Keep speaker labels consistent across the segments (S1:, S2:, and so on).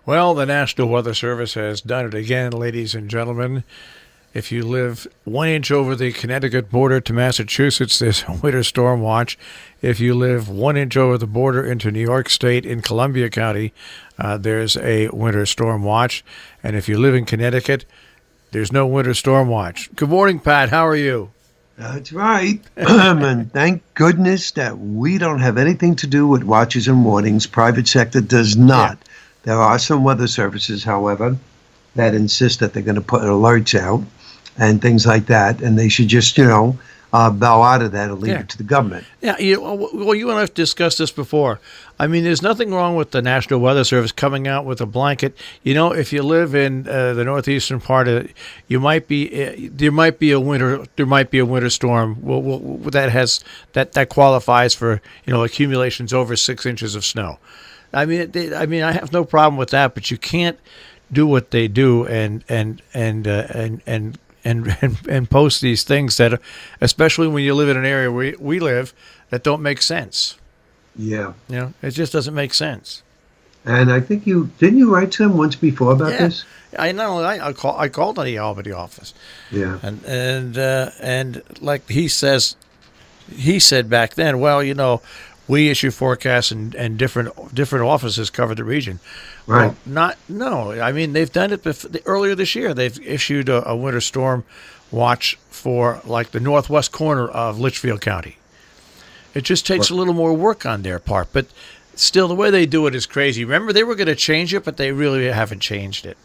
S1: Well, the National Weather Service has done it again, ladies and gentlemen. If you live 1 inch over the Connecticut border to Massachusetts, there's a winter storm watch. If you live 1 inch over the border into New York State in Columbia County, there's a winter storm watch. And if you live in Connecticut, there's no winter storm watch. Good morning, Pat. How are you?
S2: That's right. And thank goodness that we don't have anything to do with watches and warnings. Private sector does not. Yeah. There are some weather services, however, that insist that they're going to put alerts out and things like that, and they should just, bow out of that and leave it to the government.
S1: Yeah, you and I have discussed this before. I mean, there's nothing wrong with the National Weather Service coming out with a blanket. If you live in the northeastern part of it, there might be a winter storm that qualifies for accumulations over 6 inches of snow. I mean, I have no problem with that, but you can't do what they do and post these things that, especially when you live in an area where we live, that don't make sense.
S2: Yeah.
S1: It just doesn't make sense.
S2: And I think didn't you write to him once before about this?
S1: I called on the Albany office.
S2: Yeah.
S1: And like he said back then, well, we issue forecasts and different offices cover the region.
S2: Right.
S1: Well, I mean, they've done it earlier this year. They've issued a winter storm watch for like the northwest corner of Litchfield County. It just takes a little more work on their part, but still the way they do it is crazy. Remember, they were going to change it, but they really haven't changed it.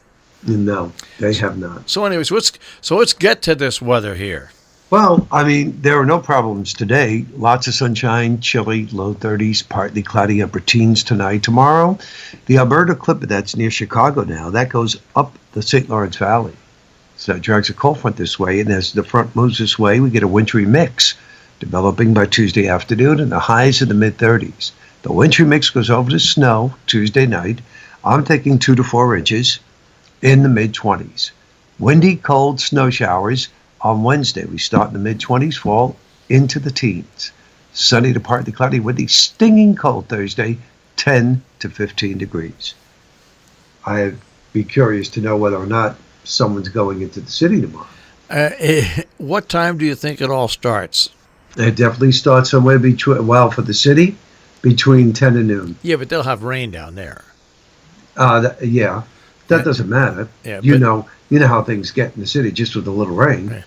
S2: No, they have not.
S1: So anyways, let's get to this weather here.
S2: Well, I mean, there are no problems today. Lots of sunshine, chilly, low 30s, partly cloudy, upper teens tonight. Tomorrow, the Alberta Clipper, that's near Chicago now, that goes up the St. Lawrence Valley. So it drags a cold front this way, and as the front moves this way, we get a wintry mix developing by Tuesday afternoon, and the highs in the mid-30s. The wintry mix goes over to snow Tuesday night. I'm taking 2 to 4 inches in the mid-20s. Windy, cold snow showers. On Wednesday, we start in the mid-20s, fall into the teens. Sunny to partly cloudy, windy, stinging cold Thursday, 10 to 15 degrees. I'd be curious to know whether or not someone's going into the city tomorrow.
S1: What time do you think it all starts?
S2: It definitely starts somewhere between, for the city, between 10 and noon.
S1: Yeah, but they'll have rain down there.
S2: That doesn't matter.
S1: Yeah,
S2: you know how things get in the city just with a little rain.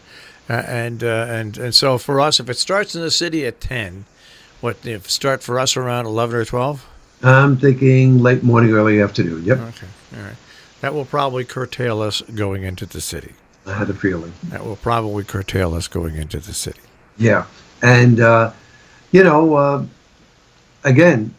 S1: And so for us, if it starts in the city at 10, if it start for us around 11 or 12?
S2: I'm thinking late morning, early afternoon. Yep.
S1: Okay. All right. That will probably curtail us going into the city.
S2: I had a feeling.
S1: That will probably curtail us going into the city.
S2: Yeah. And, again,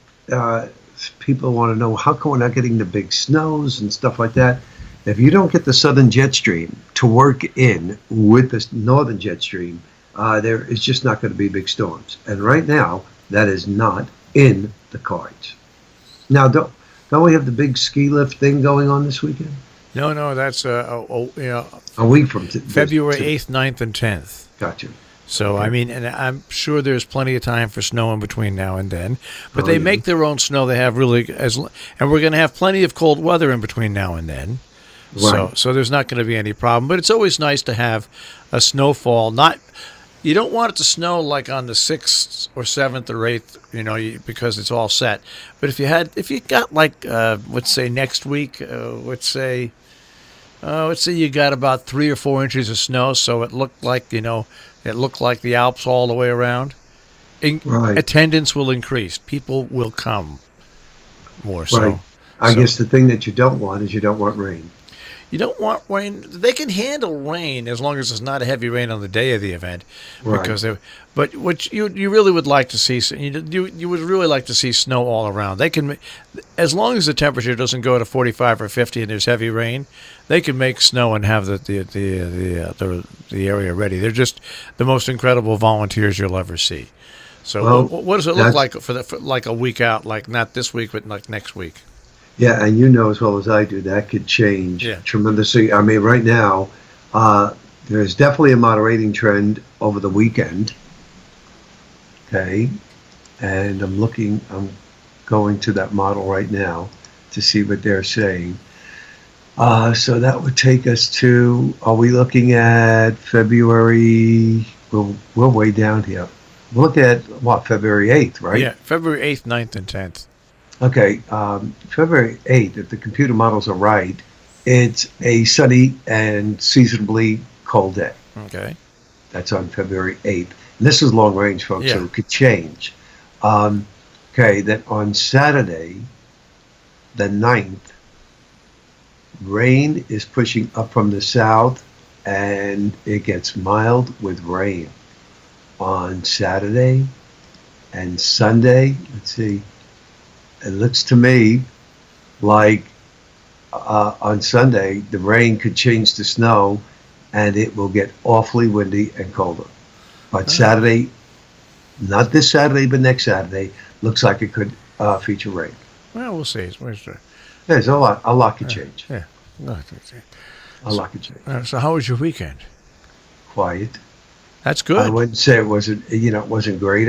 S2: people want to know how come we're not getting the big snows and stuff like that. If you don't get the southern jet stream to work in with the northern jet stream, there is just not going to be big storms. And right now, that is not in the cards. Now, don't we have the big ski lift thing going on this weekend?
S1: No, that's
S2: a week from
S1: February 8th, 9th, and 10th.
S2: Gotcha.
S1: So, okay. I mean, and I'm sure there's plenty of time for snow in between now and then. But they make their own snow. They have and we're going to have plenty of cold weather in between now and then. Right. So there's not going to be any problem. But it's always nice to have a snowfall. You don't want it to snow like on the 6th or 7th or 8th, because it's all set. But if you got like, let's say next week, let's say you got about 3 or 4 inches of snow, so it looked like the Alps all the way around.
S2: Right.
S1: Attendance will increase. People will come more so.
S2: Right. I guess the thing that you don't want is you don't want rain.
S1: You don't want rain. They can handle rain as long as it's not a heavy rain on the day of the event.
S2: Right.
S1: But what you really would like to see, you would really like to see snow all around. They can, as long as the temperature doesn't go to 45 or 50 and there's heavy rain, they can make snow and have the area ready. They're just the most incredible volunteers you'll ever see. So what does it look like for like a week out? Like not this week, but like next week.
S2: Yeah, and you know as well as I do that could change tremendously. I mean, right now, there's definitely a moderating trend over the weekend. Okay, and I'm going to that model right now to see what they're saying. So that would take us to, are we looking at February? We're way down here. We're looking at, what, February 8th, right?
S1: Yeah, February 8th, 9th, and 10th.
S2: Okay, February 8th, if the computer models are right, it's a sunny and seasonably cold day.
S1: Okay.
S2: That's on February 8th. And this is long range, folks, so
S1: Yeah.
S2: it could change. Okay, then on Saturday, the 9th, rain is pushing up from the south, and it gets mild with rain. On Saturday and Sunday, let's see, it looks to me like on Sunday, the rain could change to snow, and it will get awfully windy and colder. But Saturday, not this Saturday, but next Saturday, looks like it could feature rain.
S1: Well, we'll see.
S2: There's a lot could change.
S1: Yeah.
S2: A lot could change.
S1: So how was your weekend?
S2: Quiet.
S1: That's good.
S2: I wouldn't say it wasn't. It wasn't great.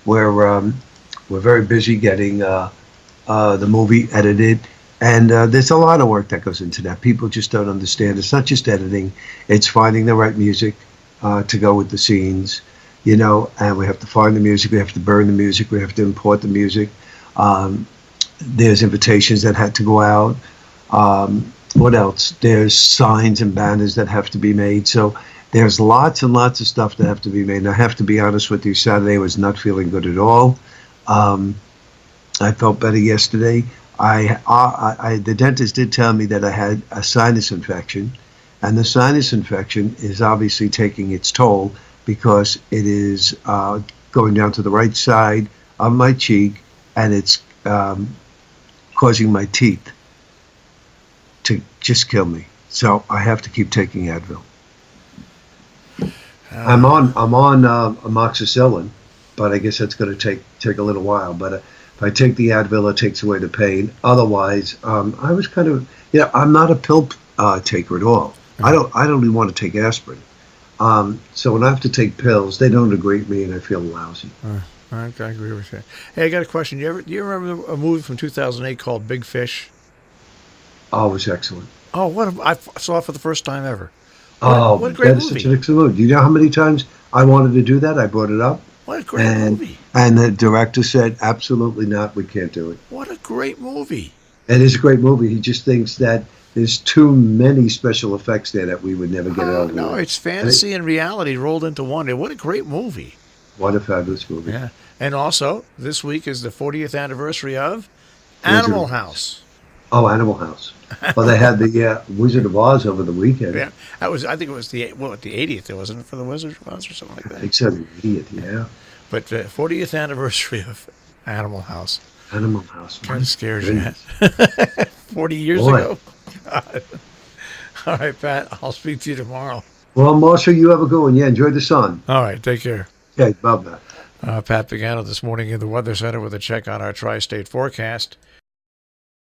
S2: We're very busy getting the movie edited, and there's a lot of work that goes into that. People just don't understand. It's not just editing; it's finding the right music to go with the scenes. And we have to find the music. We have to burn the music. We have to import the music. There's invitations that had to go out. What else? There's signs and banners that have to be made. So there's lots and lots of stuff that have to be made. And I have to be honest with you, Saturday I was not feeling good at all. I felt better yesterday. The dentist did tell me that I had a sinus infection, and the sinus infection is obviously taking its toll because it is going down to the right side of my cheek, and it's causing my teeth to just kill me. So I have to keep taking Advil. I'm on amoxicillin, but I guess that's going to take a little while. But if I take the Advil, it takes away the pain. Otherwise, I was kind of, I'm not a pill taker at all. I don't even want to take aspirin. So when I have to take pills, they don't agree with me, and I feel lousy.
S1: I agree with you. Hey, I got a question. Do you remember a movie from 2008 called Big Fish?
S2: Oh, it was excellent.
S1: Oh, I saw it for the first time ever.
S2: What a great movie. Such an excellent movie. Do you know how many times I wanted to do that? I brought it up.
S1: What a great movie.
S2: And the director said, absolutely not, we can't do it.
S1: What a great movie.
S2: It is a great movie. He just thinks that there's too many special effects there that we would never get out of.
S1: No, it's fantasy and reality rolled into one. What a great movie.
S2: What a fabulous movie.
S1: Yeah. And also, this week is the 40th anniversary of Animal House.
S2: Oh, Animal House. Well, they had the Wizard of Oz over the weekend.
S1: Yeah, I think it was the 80th, wasn't it, for the Wizard of Oz or something like that?
S2: I think so, the 80th, yeah.
S1: But 40th anniversary of Animal House.
S2: Animal House.
S1: Kind of scares you. 40 years ago. God. All right, Pat, I'll speak to you tomorrow.
S2: Well, Marshall, you have a good one. Yeah, enjoy the sun.
S1: All right, take care.
S2: Okay, bye-bye.
S1: Pat Pagano this morning in the Weather Center with a check on our tri-state forecast.